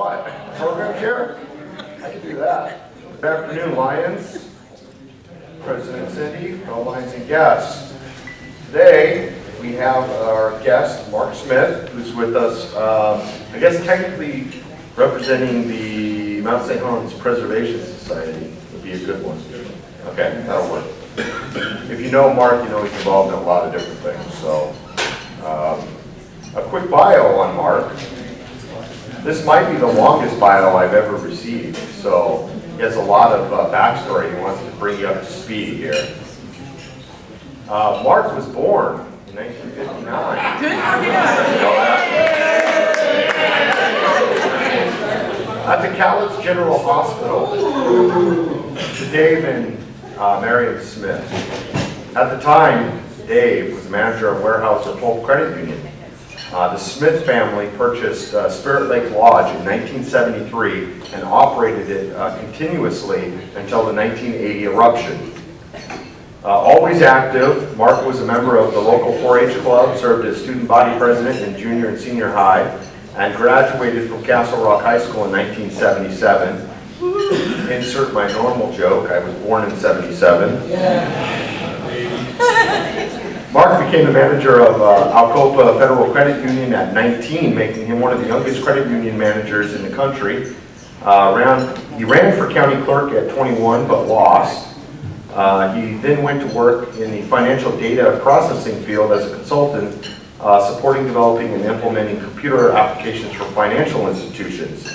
what? Program chair? I can do that. Good afternoon, Lions. President Cindy, fellow Lions and guests. Today, we have our guest, Mark Smith, who's with us, I guess technically representing the Mount St. Helens Preservation Society would be a good one. Okay, that'll work. If you know Mark, you know he's involved in a lot of different things. So, a quick bio on Mark. This might be the longest bio I've ever received, so he has a lot of backstory. He wants to bring you up to speed here. Mark was born in 1959. Good for you. At the Helens General Hospital to Dave and Marion Smith. At the time, Dave was manager of Warehouse Pulp Credit Union. The Smith family purchased Spirit Lake Lodge in 1973 and operated it continuously until the 1980 eruption. Always active, Mark was a member of the local 4-H club, served as student body president in junior and senior high, and graduated from Castle Rock High School in 1977. Insert my normal joke, I was born in 77. Mark became the manager of Alcopa Federal Credit Union at 19, making him one of the youngest credit union managers in the country. He ran for county clerk at 21, but lost. He then went to work in the financial data processing field as a consultant, supporting developing and implementing computer applications for financial institutions.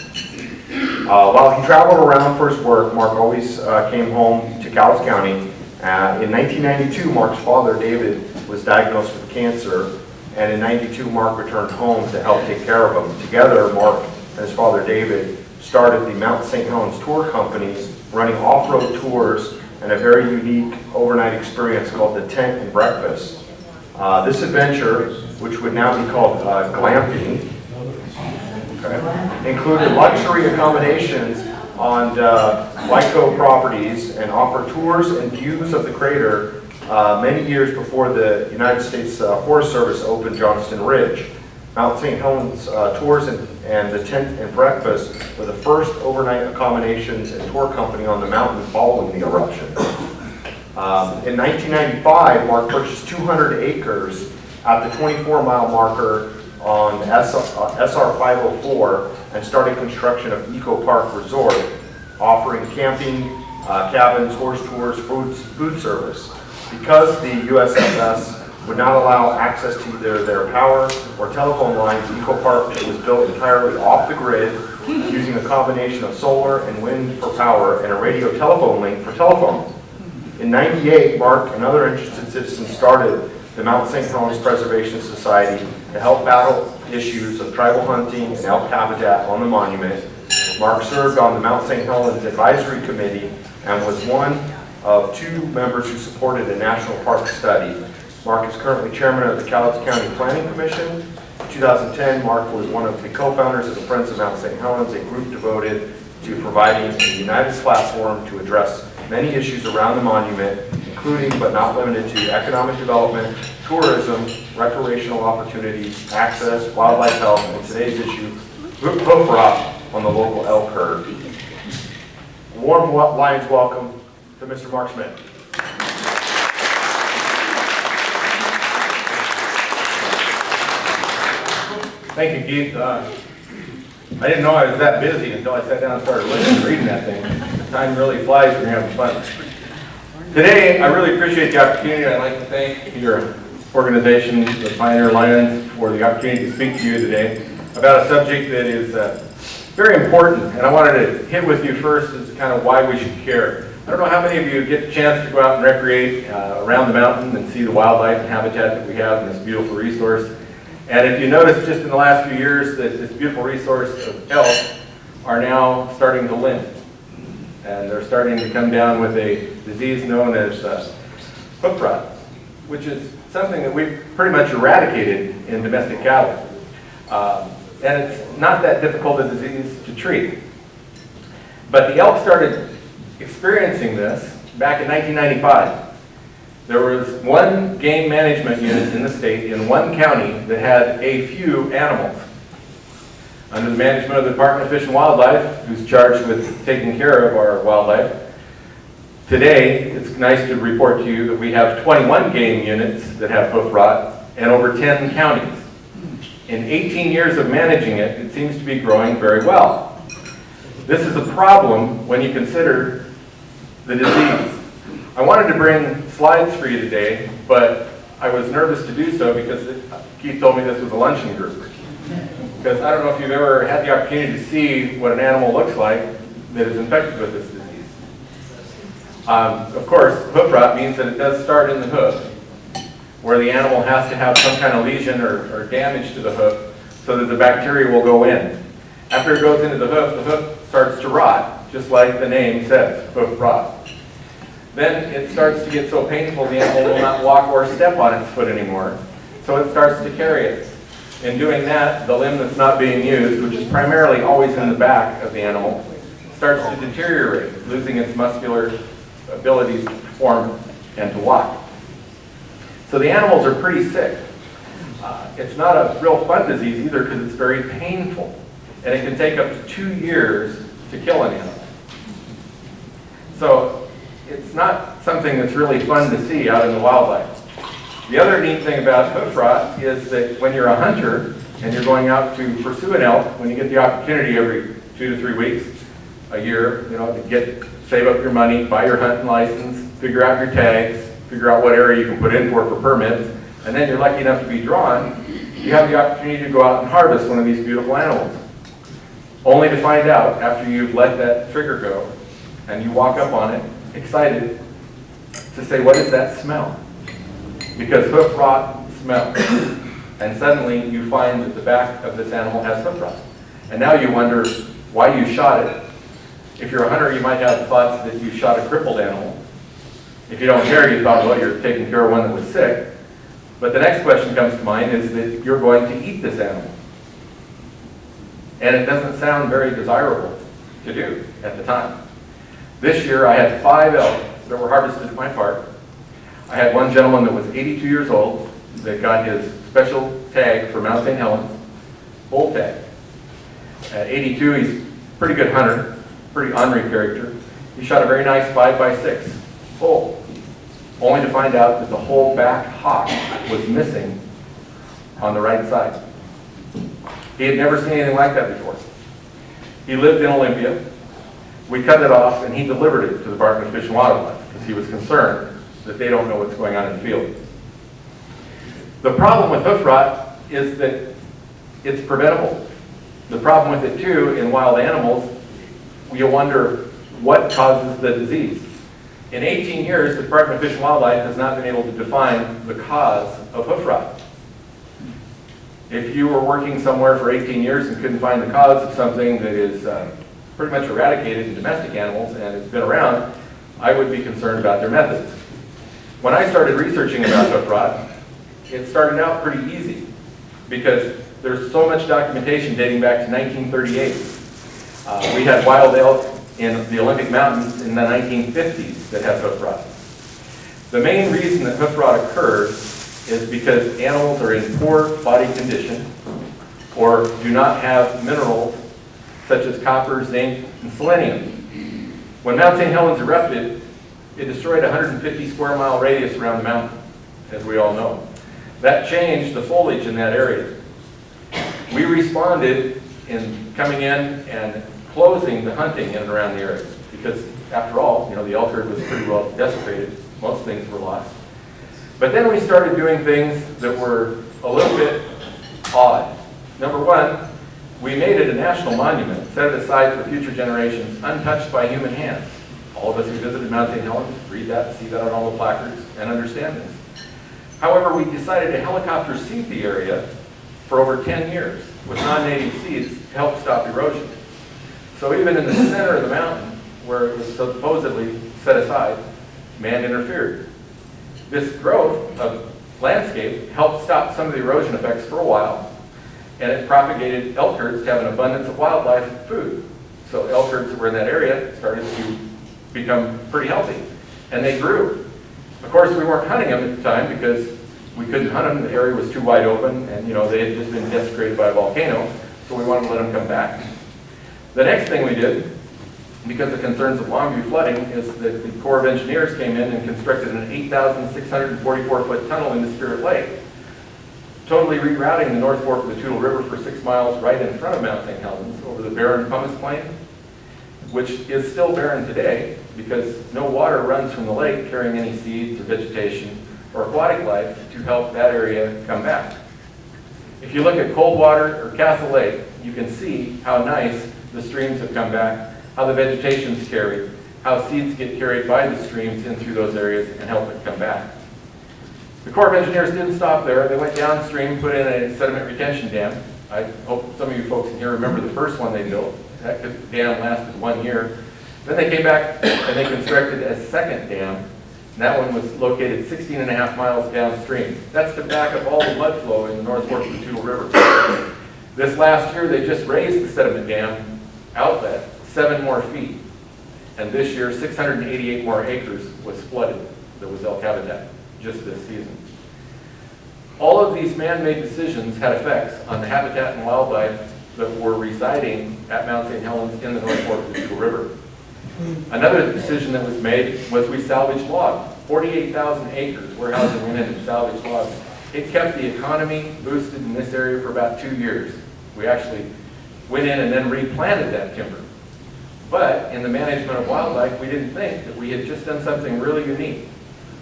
While he traveled around for his work, Mark always came home to Cowles County. In 1992, Mark's father, David, was diagnosed with cancer, and in 92, Mark returned home to help take care of him. Together, Mark and his father, David, started the Mount St. Helens Tour Company, running off-road tours and a very unique overnight experience called the Tent and Breakfast. This adventure, which would now be called glamping, included luxury accommodations on Lyco properties and offered tours and views of the crater many years before the United States Forest Service opened Johnston Ridge. Mount St. Helens Tours and the Tent and Breakfast were the first overnight accommodations and tour company on the mountain following the eruption. In 1995, Mark purchased 200 acres at the 24-mile marker on SR 504 and started construction of Eco Park Resort, offering camping, cabins, horse tours, food service. Because the USFS would not allow access to either their power or telephone lines, Eco Park was built entirely off the grid, using a combination of solar and wind for power and a radio telephone link for telephone. In '98, Mark and other interested citizens started the Mount St. Helens Preservation Society to help battle issues of tribal hunting and elk habitat on the monument. Mark served on the Mount St. Helens Advisory Committee and was one of 2 members who supported a national park study. Mark is currently chairman of the Cowles County Planning Commission. In 2010, Mark was one of the co-founders of the Friends of Mount St. Helens, a group devoted to providing a united platform to address many issues around the monument, including but not limited to economic development, tourism, recreational opportunities, access, wildlife health, and today's issue, hoof rot on the local elk herd. A warm Lions welcome to Mr. Mark Smith. Thank you, Keith. I didn't know I was that busy until I sat down and started reading that thing. Time really flies when you're having fun. Today, I really appreciate the opportunity. I'd like to thank your organization, the Pioneer Lions, for the opportunity to speak to you today about a subject that is very important. And I wanted to hit with you first as kind of why we should care. I don't know how many of you get the chance to go out and recreate around the mountain and see the wildlife and habitat that we have in this beautiful resource. And if you notice just in the last few years that this beautiful resource of elk are now starting to limp. And they're starting to come down with a disease known as hoof rot, which is something that we've pretty much eradicated in domestic cattle. And it's not that difficult a disease to treat. But the elk started experiencing this back in 1995. There was one game management unit in the state in one county that had a few animals. under the management of the Department of Fish and Wildlife, who's charged with taking care of our wildlife. Today, it's nice to report to you that we have 21 game units that have hoof rot and over 10 counties. In 18 years of managing it, it seems to be growing very well. This is a problem when you consider the disease. I wanted to bring slides for you today, but I was nervous to do so because Keith told me this was a luncheon group. Because I don't know if you've ever had the opportunity to see what an animal looks like that is infected with this disease. Of course, hoof rot means that it does start in the hoof, where the animal has to have some kind of lesion or damage to the hoof so that the bacteria will go in. After it goes into the hoof starts to rot, just like the name says, hoof rot. Then it starts to get so painful the animal will not walk or step on its foot anymore, so it starts to carry it. In doing that, the limb that's not being used, which is primarily always in the back of the animal, starts to deteriorate, losing its muscular abilities to perform and to walk. So the animals are pretty sick. It's not a real fun disease either because it's very painful, and it can take up to 2 years to kill an animal. So it's not something that's really fun to see out in the wildlife. The other neat thing about hoof rot is that when you're a hunter and you're going out to pursue an elk, when you get the opportunity every 2 to 3 weeks, a year, to save up your money, buy your hunting license, figure out your tags, figure out what area you can put in for permits, and then you're lucky enough to be drawn, you have the opportunity to go out and harvest one of these beautiful animals. Only to find out after you've let that trigger go and you walk up on it, excited, to say, what is that smell? Because hoof rot smells. And suddenly you find that the back of this animal has hoof rot. And now you wonder why you shot it. If you're a hunter, you might have thoughts that you shot a crippled animal. If you don't care, you thought, well, you're taking care of one that was sick. But the next question comes to mind is that you're going to eat this animal. And it doesn't sound very desirable to do at the time. This year, I had 5 elk that were harvested at my park. I had one gentleman that was 82 years old that got his special tag for Mount St. Helens, bull tag. At 82, he's a pretty good hunter, pretty ornery character. He shot a very nice 5x6 bull, only to find out that the whole back hock was missing on the right side. He had never seen anything like that before. He lived in Olympia. We cut it off and he delivered it to the Department of Fish and Wildlife because he was concerned that they don't know what's going on in the field. The problem with hoof rot is that it's preventable. The problem with it too, in wild animals, you wonder what causes the disease. In 18 years, the Department of Fish and Wildlife has not been able to define the cause of hoof rot. If you were working somewhere for 18 years and couldn't find the cause of something that is pretty much eradicated in domestic animals and it's been around, I would be concerned about their methods. When I started researching about hoof rot, it started out pretty easy because there's so much documentation dating back to 1938. We had wild elk in the Olympic Mountains in the 1950s that have hoof rot. The main reason that hoof rot occurs is because animals are in poor body condition or do not have minerals such as copper, zinc, and selenium. When Mount St. Helens erupted, it destroyed a 150 square mile radius around the mountain, as we all know. That changed the foliage in that area. We responded in coming in and closing the hunting in and around the area because, after all, the elk herd was pretty well desecrated. Most things were lost. But then we started doing things that were a little bit odd. Number one, we made it a national monument, set it aside for future generations, untouched by human hands. All of us who visited Mount St. Helens read that, see that on all the placards, and understand this. However, we decided to helicopter seed the area for over 10 years with non-native seeds to help stop erosion. So even in the center of the mountain, where it was supposedly set aside, man interfered. This growth of landscape helped stop some of the erosion effects for a while, and it propagated elk herds to have an abundance of wildlife food. So elk herds that were in that area started to become pretty healthy, and they grew. Of course, we weren't hunting them at the time because we couldn't hunt them. The area was too wide open, and they had just been desecrated by a volcano. so we wanted to let them come back. The next thing we did, because of concerns of Longview flooding, is that the Corps of Engineers came in and constructed an 8,644-foot tunnel into Spirit Lake, totally rerouting the North Fork of the Toutle River for 6 miles right in front of Mount St. Helens over the barren pumice plain, which is still barren today because no water runs from the lake carrying any seeds or vegetation or aquatic life to help that area come back. If you look at Coldwater or Castle Lake, you can see how nice the streams have come back, how the vegetation's carried, how seeds get carried by the streams in through those areas and help it come back. The Corps of Engineers didn't stop there. They went downstream, put in a sediment retention dam. I hope some of you folks in here remember the first one they built. That dam lasted 1 year. Then they came back and they constructed a second dam. And that one was located 16.5 miles downstream. That's to back up all the mud flow in the North Fork of the Toutle River. This last year, they just raised the sediment dam outlet 7 more feet. And this year, 688 more acres was flooded. There was elk habitat just this season. All of these man-made decisions had effects on the habitat and wildlife that were residing at Mount St. Helens in the North Fork of the Toutle River. Another decision that was made was we salvaged logs. 48,000 acres warehousing went into salvaged logs. It kept the economy boosted in this area for about 2 years. We actually went in and then replanted that timber. But in the management of wildlife, we didn't think that we had just done something really unique.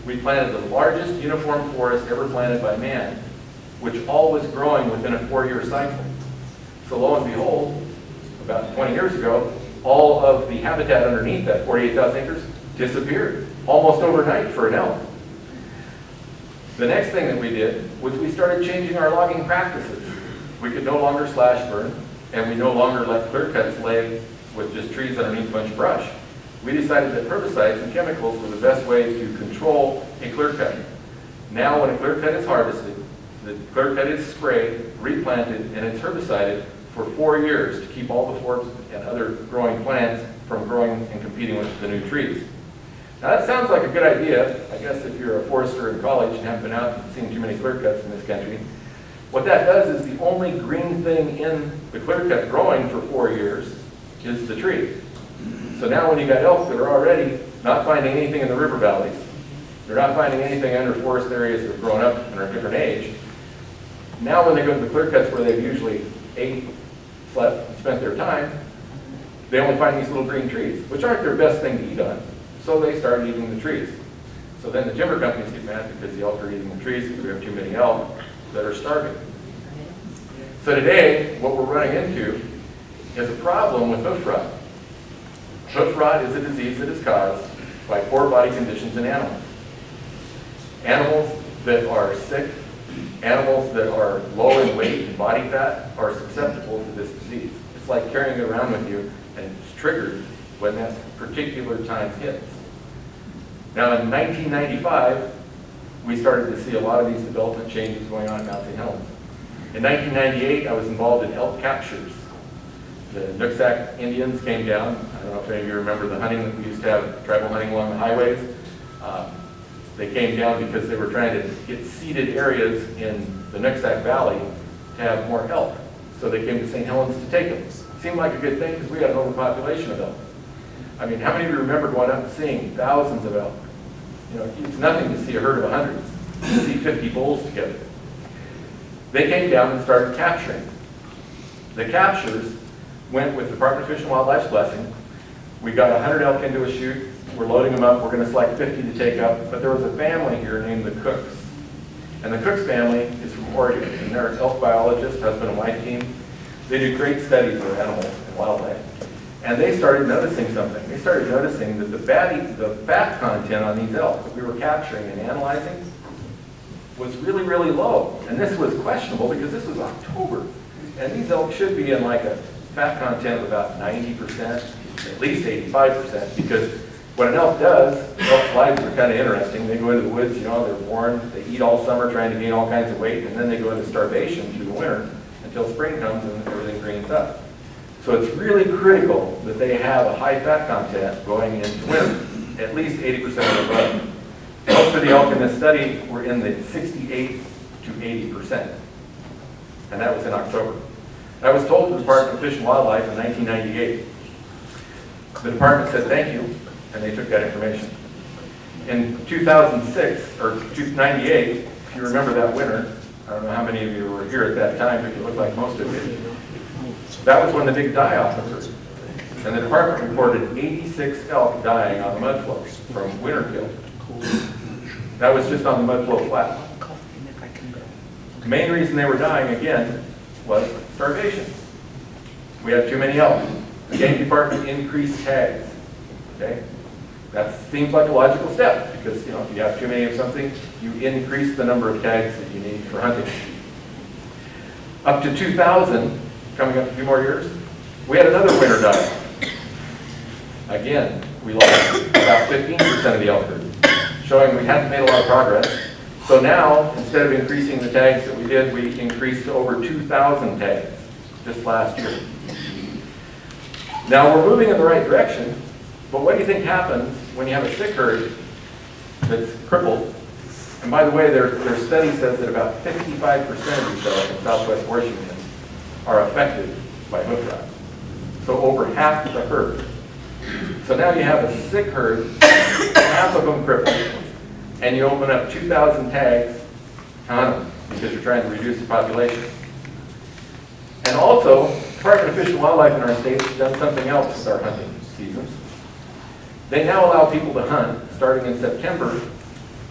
We planted the largest uniform forest ever planted by man, which all was growing within a 4-year cycle. So lo and behold, about 20 years ago, all of the habitat underneath that 48,000 acres disappeared, almost overnight for an elk. The next thing that we did was we started changing our logging practices. We could no longer slash burn, and we no longer let clear cuts lay with just trees underneath a bunch of brush. We decided that herbicides and chemicals were the best way to control a clear cut. Now when a clear cut is harvested, the clear cut is sprayed, replanted, and it's herbicided for 4 years to keep all the forbs and other growing plants from growing and competing with the new trees. Now that sounds like a good idea, I guess if you're a forester in college and haven't been out and seen too many clear cuts in this country. What that does is the only green thing in the clear cut growing for 4 years is the tree. So now when you got elk that are already not finding anything in the river valleys, they're not finding anything under forest areas that have grown up and are a different age. Now when they go to the clear cuts where they've usually ate, slept, and spent their time, they only find these little green trees, which aren't their best thing to eat on. So they start eating the trees. So then the timber companies get mad because the elk are eating the trees because we have too many elk that are starving. So today, what we're running into is a problem with hoof rot. Hoof rot is a disease that is caused by poor body conditions in animals. Animals that are sick, animals that are low in weight and body fat are susceptible to this disease. It's like carrying it around with you and it's triggered when that particular time hits. Now in 1995, we started to see a lot of these development changes going on at Mount St. Helens. In 1998, I was involved in elk captures. The Nooksack Indians came down. I don't know if any of you remember the hunting that we used to have, tribal hunting along the highways. They came down because they were trying to get seeded areas in the Nooksack Valley to have more elk. So they came to St. Helens to take them. It seemed like a good thing because we had an overpopulation of elk. I mean, how many of you remember going up and seeing thousands of elk? You know, it's nothing to see a herd of 100, to see 50 bulls together. They came down and started capturing. The captures went with the Department of Fish and Wildlife's blessing. We got 100 elk into a chute. We're loading them up. We're going to select 50 to take up. But there was a family here named the Cooks. And the Cooks family is from Oregon. And they're an elk biologist, husband and wife team. They do great studies of animals and wildlife. And they started noticing something. They started noticing that the fat content on these elk that we were capturing and analyzing was really, really low. And this was questionable because this was October. And these elk should be in like a fat content of about 90%, at least 85%, because what an elk does, elk's lives are kind of interesting. They go into the woods, you know, they're born, they eat all summer trying to gain all kinds of weight, and then they go into starvation through the winter until spring comes and everything greens up. So it's really critical that they have a high fat content going into winter, at least 80% or above. Most of the elk in this study were in the 68 to 80%, and that was in October. I was told the Department of Fish and Wildlife in 1998. The department said thank you, and they took that information. In 2006, or 98, if you remember that winter, I don't know how many of you were here at that time, but you look like most of you. That was when the big die-off occurred. And the department reported 86 elk dying on the mud flows from winter kill. That was just on the mud flow flat. The main reason they were dying, again, was starvation. We had too many elk. The game department increased tags. Okay? That seems like a logical step because, if you have too many of something, you increase the number of tags that you need for hunting. Up to 2000, coming up a few more years, we had another winter die-off. Again, we lost about 15% of the elk herd, showing we hadn't made a lot of progress. So now, instead of increasing the tags that we did, we increased to over 2,000 tags just last year. Now we're moving in the right direction, but what do you think happens when you have a sick herd that's crippled? And by the way, their study says that about 55% of these elk in southwest Washington are affected by hoof rot. So over half of the herd. So now you have a sick herd, half of them crippled, and you open up 2,000 tags to hunt them because you're trying to reduce the population. And also, Department of Fish and Wildlife in our state has done something else with our hunting seasons. They now allow people to hunt starting in September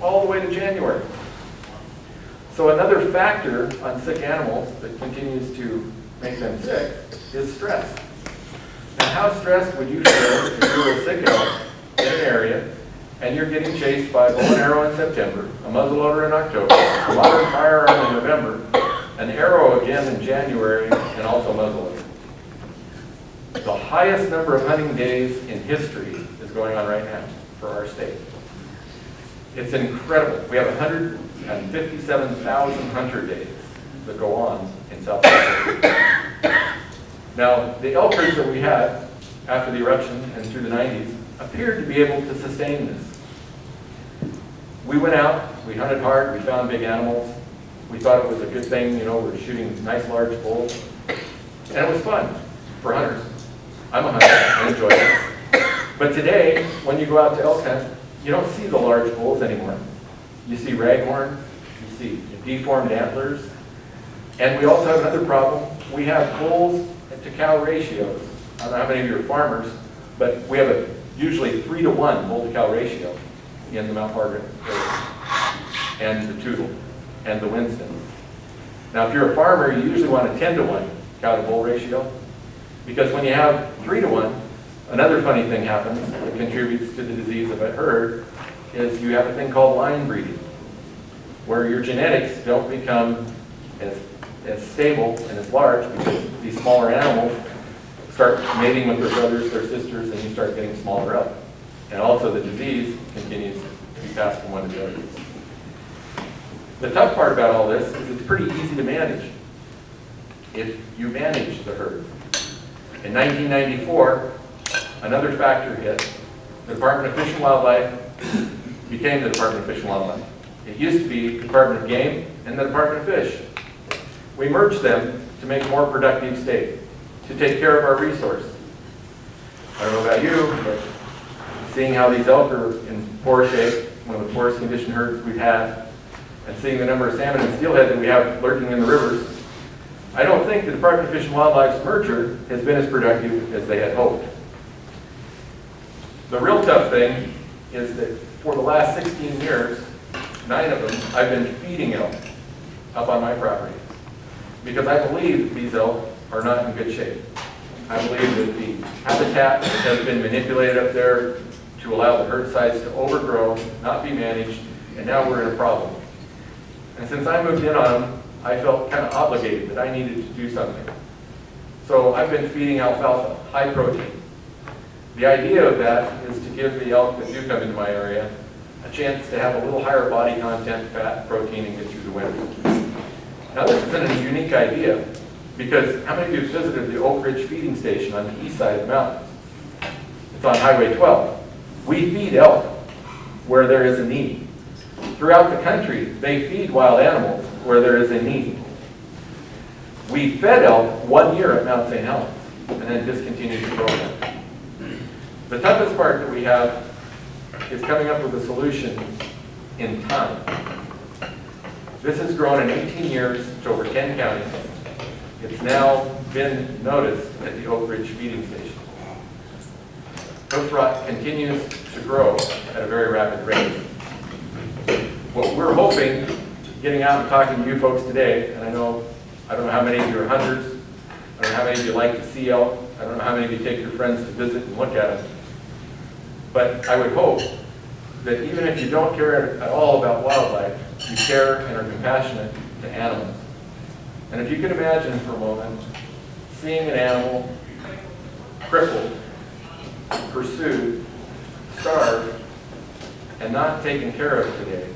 all the way to January. So another factor on sick animals that continues to make them sick is stress. Now, how stressed would you feel if you were a sick elk in an area and you're getting chased by a bow and arrow in September, a muzzleloader in October, a modern firearm in November, an arrow again in January, and also muzzleloader? The highest number of hunting days in history is going on right now for our state. It's incredible. We have 157,000 hunter days that go on in South Africa. Now, the elk herds that we had after the eruption and through the 90s appeared to be able to sustain this. We went out, we hunted hard, we found big animals. We thought it was a good thing, we're shooting nice large bulls. And it was fun for hunters. I'm a hunter, I enjoy it. But today, when you go out to elk hunt, you don't see the large bulls anymore. You see raghorn, you see deformed antlers, and we also have another problem. We have bulls to cow ratios. I don't know how many of you are farmers, but we have usually 3-to-1 bull to cow ratio in the Mount Margaret area, and the Toutle, and the Winston. Now, if you're a farmer, you usually want a 10-to-1 cow to bull ratio, because when you have 3-to-1, another funny thing happens that contributes to the disease of a herd is you have a thing called line breeding, where your genetics don't become as stable and as large because these smaller animals start mating with their brothers, their sisters, and you start getting smaller elk. And also the disease continues to be passed from one to the other. The tough part about all this is it's pretty easy to manage if you manage the herd. In 1994, another factor hit. The Department of Fish and Wildlife became the Department of Fish and Wildlife. It used to be the Department of Game and the Department of Fish. We merged them to make a more productive state, to take care of our resource. I don't know about you, but seeing how these elk are in poor shape, one of the poorest condition herds we've had, and seeing the number of salmon and steelhead that we have lurking in the rivers, I don't think the Department of Fish and Wildlife's merger has been as productive as they had hoped. The real tough thing is that for the last 16 years, 9 of them, I've been feeding elk up on my property because I believe these elk are not in good shape. I believe that the habitat has been manipulated up there to allow the herd size to overgrow, not be managed, and now we're in a problem. And since I moved in on them, I felt kind of obligated that I needed to do something. So I've been feeding alfalfa, high protein. The idea of that is to give the elk that do come into my area a chance to have a little higher body content, fat, protein, and get through the winter. Now this isn't a unique idea because how many of you have visited the Oak Ridge feeding station on the east side of the mountains? It's on Highway 12. We feed elk where there is a need. Throughout the country, they feed wild animals where there is a need. We fed elk 1 year at Mount St. Helens and then discontinued the program. The toughest part that we have is coming up with a solution in time. This has grown in 18 years to over 10 counties. It's now been noticed at the Oak Ridge feeding station. Hoof rot continues to grow at a very rapid rate. What we're hoping, getting out and talking to you folks today, and I don't know how many of you are hunters, I don't know how many of you like to see elk, I don't know how many of you take your friends to visit and look at them, but I would hope that even if you don't care at all about wildlife, you care and are compassionate to animals. And if you could imagine for a moment seeing an animal crippled, pursued, starved, and not taken care of today,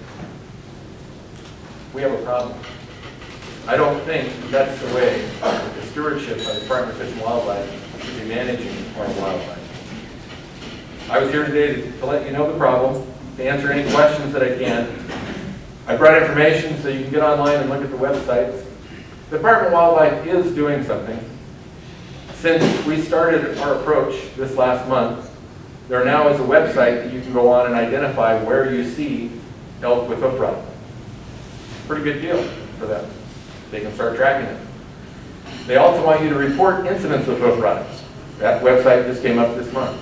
we have a problem. I don't think that's the way that the stewardship by the Department of Fish and Wildlife should be managing our wildlife. I was here today to let you know the problem, to answer any questions that I can. I brought information so you can get online and look at the websites. The Department of Wildlife is doing something. Since we started our approach this last month, there now is a website that you can go on and identify where you see elk with hoof rot. Pretty good deal for them. They can start tracking it. They also want you to report incidents of hoof rot. That website just came up this month.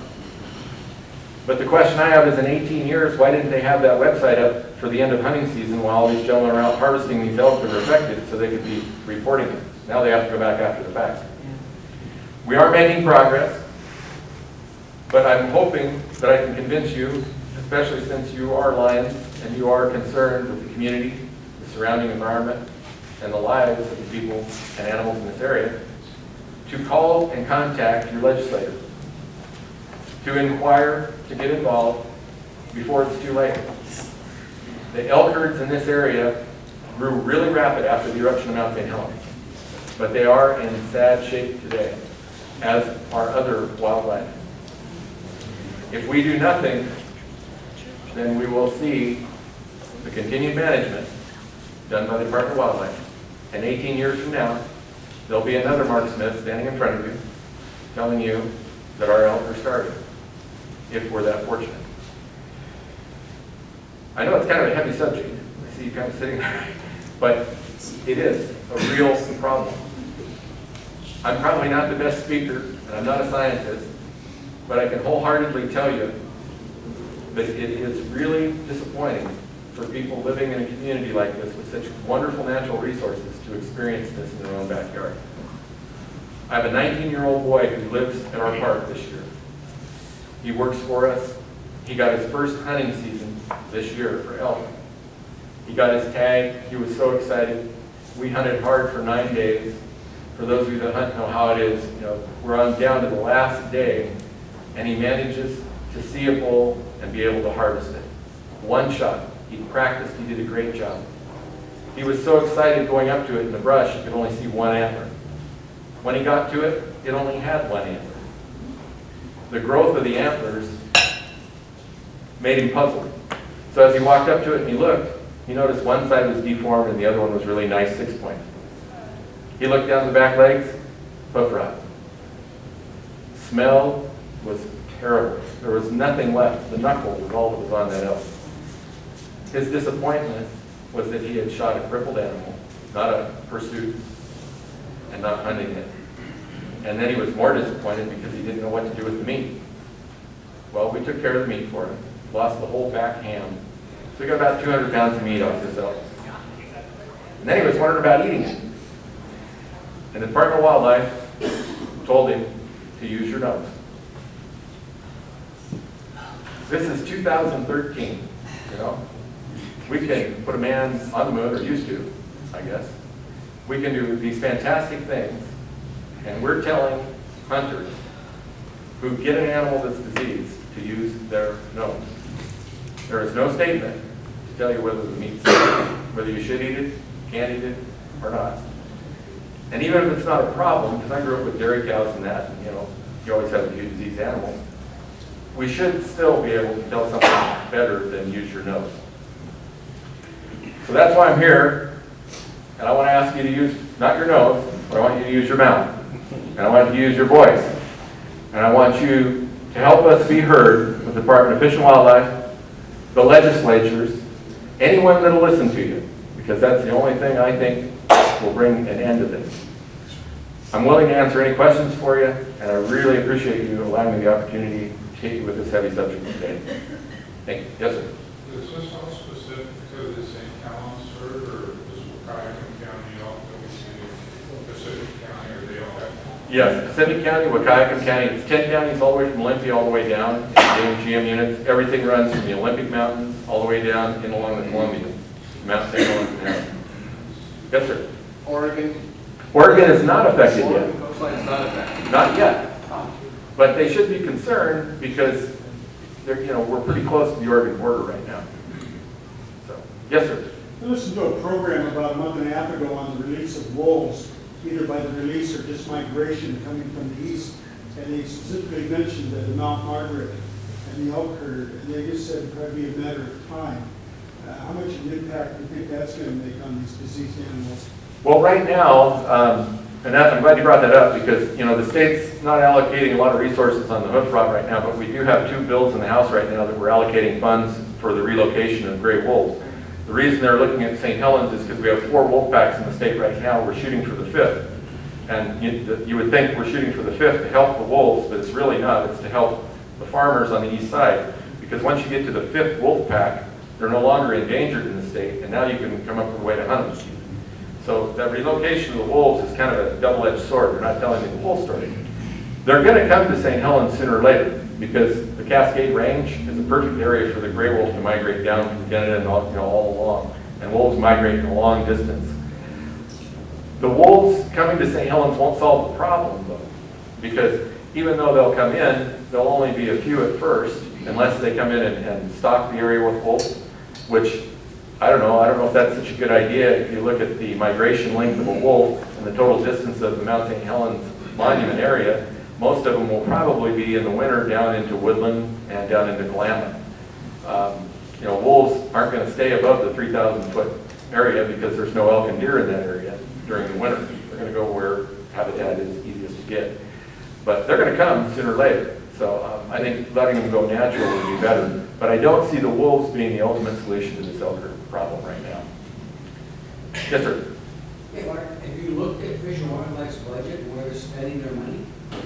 But the question I have is, in 18 years, why didn't they have that website up for the end of hunting season while all these gentlemen are out harvesting these elk that are affected so they could be reporting it? Now they have to go back after the fact. We are making progress, but I'm hoping that I can convince you, especially since you are Lions and you are concerned with the community, the surrounding environment, and the lives of the people and animals in this area, to call and contact your legislators, to inquire, to get involved before it's too late. The elk herds in this area grew really rapid after the eruption of Mount St. Helens, but they are in sad shape today, as are other wildlife. If we do nothing, then we will see the continued management done by the Department of Wildlife. And 18 years from now, there'll be another Mark Smith standing in front of you telling you that our elk are starving, if we're that fortunate. I know it's kind of a heavy subject. I see you kind of sitting there, but it is a real problem. I'm probably not the best speaker, and I'm not a scientist, but I can wholeheartedly tell you that it is really disappointing for people living in a community like this with such wonderful natural resources to experience this in their own backyard. I have a 19-year-old boy who lives at our park this year. He works for us. He got his first hunting season this year for elk. He got his tag. He was so excited. We hunted hard for 9 days. For those of you that hunt know how it is. We're on down to the last day, and he manages to see a bull and be able to harvest it. One shot. He practiced. He did a great job. He was so excited going up to it in the brush, he could only see one antler. When he got to it, it only had one antler. The growth of the antlers made him puzzled. So as he walked up to it and he looked, he noticed one side was deformed and the other one was really nice 6-point. He looked down the back legs, hoof rot. Smell was terrible. There was nothing left. The knuckle was all that was on that elk. His disappointment was that he had shot a crippled animal, not a pursuit, and not hunting it. And then he was more disappointed because he didn't know what to do with the meat. Well, we took care of the meat for him, lost the whole back ham. So he got about 200 pounds of meat off this elk. And then he was wondering about eating it. And the Department of Wildlife told him to use your nose. This is 2013, We can put a man on the moon, or used to, I guess. We can do these fantastic things, and we're telling hunters who get an animal that's diseased to use their nose. There is no statement to tell you whether the meat's safe, whether you should eat it, can't eat it, or not. And even if it's not a problem, because I grew up with dairy cows and that, and, you always have a few diseased animals, we should still be able to tell something better than use your nose. So that's why I'm here, and I want to ask you to use, not your nose, I want but I want you to use your mouth, and I want you to use your voice, and I want you to help us be heard with the Department of Fish and Wildlife, the legislatures, anyone that'll listen to you, because that's the only thing I think will bring an end to this. I'm willing to answer any questions for you, and I really appreciate you allowing me the opportunity to hit you with this heavy subject today. Thank you. Yes, sir. Is this all specific to the St. Helens, sir, or is Waukegan County also Pacific County, or they all have? Yes, Pacific County, Waukegan County, it's 10 counties all the way from Olympia all the way down, and GM units. Everything runs from the Olympic Mountains all the way down and along the Columbia, Mount St. Helens Canal. Yes, sir. Oregon is not affected yet. Coastline's not affected. Not yet. But they should be concerned because they're, we're pretty close to the Oregon border right now. So, yes, sir. I listened to a program about a month and a half ago on the release of wolves, either by the release or just migration coming from the east. And they specifically mentioned the Mount Margaret and the elk herd, and they just said it'd probably be a matter of time. How much of an impact do you think that's going to make on these diseased animals? Well, right now, and that, I'm glad you brought that up because, the state's not allocating a lot of resources on the hoof rot right now, but we do have 2 bills in the House right now that we're allocating funds for the relocation of gray wolves. The reason they're looking at St. Helens is because we have 4 wolf packs in the state right now. We're shooting for the 5th. And you would think we're shooting for the 5th to help the wolves, but it's really not. It's to help the farmers on the east side. Because once you get to the 5th wolf pack, they're no longer endangered in the state, and now you can come up with a way to hunt them. So that relocation of the wolves is kind of a double-edged sword. They're not telling me the whole story. They're going to come to St. Helens sooner or later because the Cascade Range is a perfect area for the gray wolf to migrate down from Canada and all along. And wolves migrate in a long distance. The wolves coming to St. Helens won't solve the problem, though, because even though they'll come in, there'll only be a few at first, unless they come in and stock the area with wolves, which I don't know if that's such a good idea. If you look at the migration length of a wolf and the total distance of the Mount St. Helens monument area, most of them will probably be in the winter down into woodland and down into Kalama. Wolves aren't going to stay above the 3,000-foot area because there's no elk and deer in that area during the winter. They're going to go where habitat is easiest to get. But they're going to come sooner or later. So I think letting them go natural would be better. But I don't see the wolves being the ultimate solution to this elk problem right now. Yes, sir. Hey, Mark, have you looked at Fish and Wildlife's budget and where they're spending their money?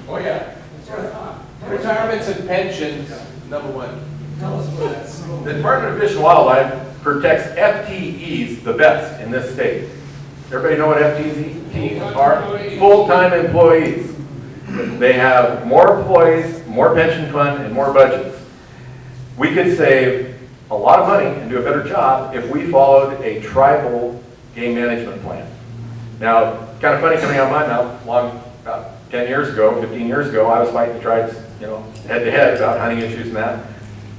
Oh, yeah. That's what I thought. Retirements and pensions, number 1. Tell us where that's going. The Department of Fish and Wildlife protects FTEs the best in this state. Everybody know what FTEs are? Full-time employees. They have more employees, more pension fund, and more budgets. We could save a lot of money and do a better job if we followed a tribal game management plan. Now, kind of funny coming out of my mouth, about 10 years ago, 15 years ago, I was fighting the tribes, head to head about hunting issues and that.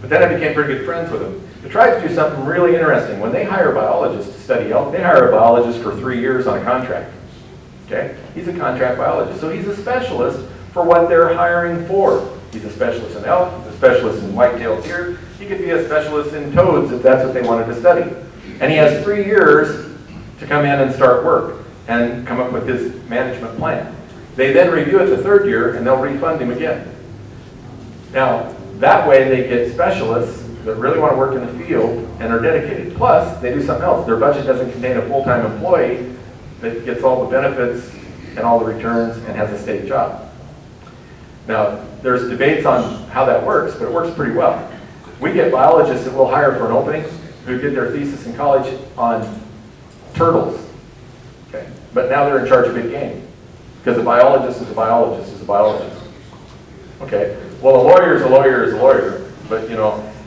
But then I became pretty good friends with them. The tribes do something really interesting. When they hire biologists to study elk, they hire a biologist for 3 years on a contract. Okay? He's a contract biologist. So he's a specialist for what they're hiring for. He's a specialist in elk, he's a specialist in white-tailed deer. He could be a specialist in toads if that's what they wanted to study. And he has 3 years to come in and start work and come up with his management plan. They then review it the 3rd year and they'll refund him again. Now, that way they get specialists that really want to work in the field and are dedicated. Plus, they do something else. Their budget doesn't contain a full-time employee that gets all the benefits and all the returns and has a steady job. Now, there's debates on how that works, but it works pretty well. We get biologists that we'll hire for an opening who did their thesis in college on turtles. Okay. But now they're in charge of big game. Because a biologist is a biologist is a biologist. Okay. Well, a lawyer is a lawyer is a lawyer. But,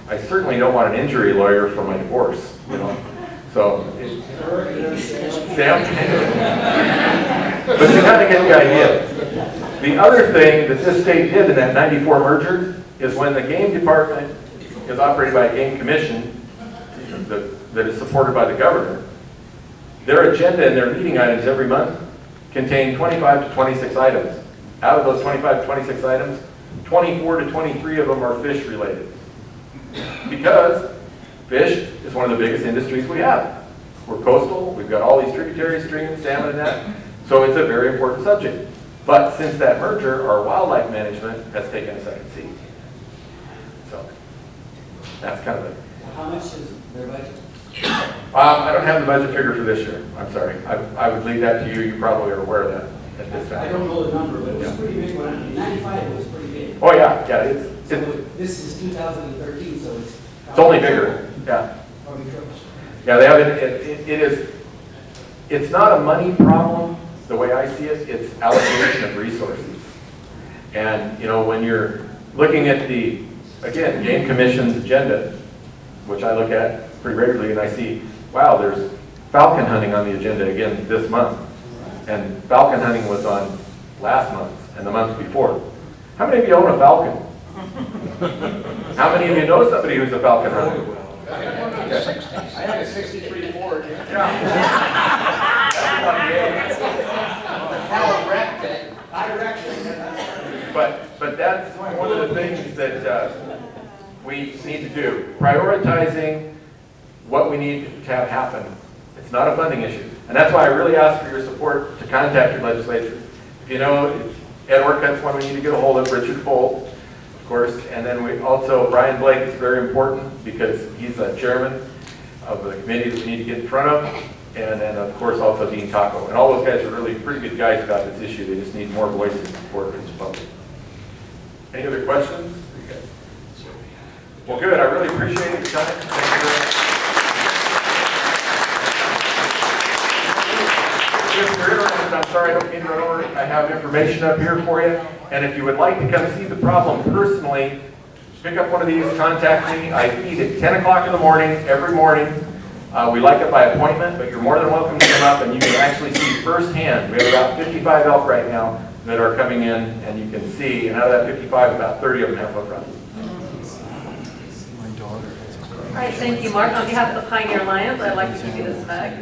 I certainly don't want an injury lawyer for my divorce, So, Sam? But you kind of get the idea. The other thing that this state did in that 94 merger is when the game department is operated by a game commission that is supported by the governor, their agenda and their meeting items every month contain 25 to 26 items. Out of those 25 to 26 items, 24 to 23 of them are fish related. Because fish is one of the biggest industries we have. We're coastal, we've got all these tributary streams, salmon and that. So it's a very important subject. But since that merger, our wildlife management has taken a second seat. So that's kind of it. How much is their budget? I don't have the budget figure for this year. I'm sorry. I would leave that to you. You probably are aware of that at this I time. don't know the number, but it was Yeah. pretty big when, in 95 it was pretty big. Oh, yeah, yeah. So this is 2013, so it's. It's only bigger. Yeah. Probably triple. Yeah, they have it's not a money problem, the way I see it, it's allocation of resources. And, you know, when you're looking at the, again, Game Commission's agenda, which I look at pretty regularly, and I see, wow, there's falcon hunting on the agenda again this month. And falcon hunting was on last month and the month before. How many of you own a falcon? How many of you know somebody who's a falcon hunter? I had a 63 Ford. But that's one of the things that we need to do. Prioritizing what we need to have happen. It's not a funding issue. And that's why I really ask for your support to contact your legislature. If you know, Ed Orcutt's one we need to get a hold of, Richard Folt, of course, and then we also, Brian Blake is very important because he's a chairman of the committee that we need to get in front of, and then of course also Dean Taco. And all those guys are really pretty good guys about this issue. They just need more voice and support from the public. Any other questions? Well, good. I really appreciate your time. Thank you very much. If you're interested, I'm sorry I don't mean to run over. I have information up here for you. And if you would like to come see the problem personally, pick up one of these, contact me. I feed at 10 o'clock in the morning, every morning. We like it by appointment, but you're more than welcome to come up and you can actually see firsthand. We have about 55 elk right now that are coming in, and you can see, and out of that 55, about 30 of them have hook runs. All right, thank you, Mark. On behalf of the Pioneer Alliance, I'd like to give you this back.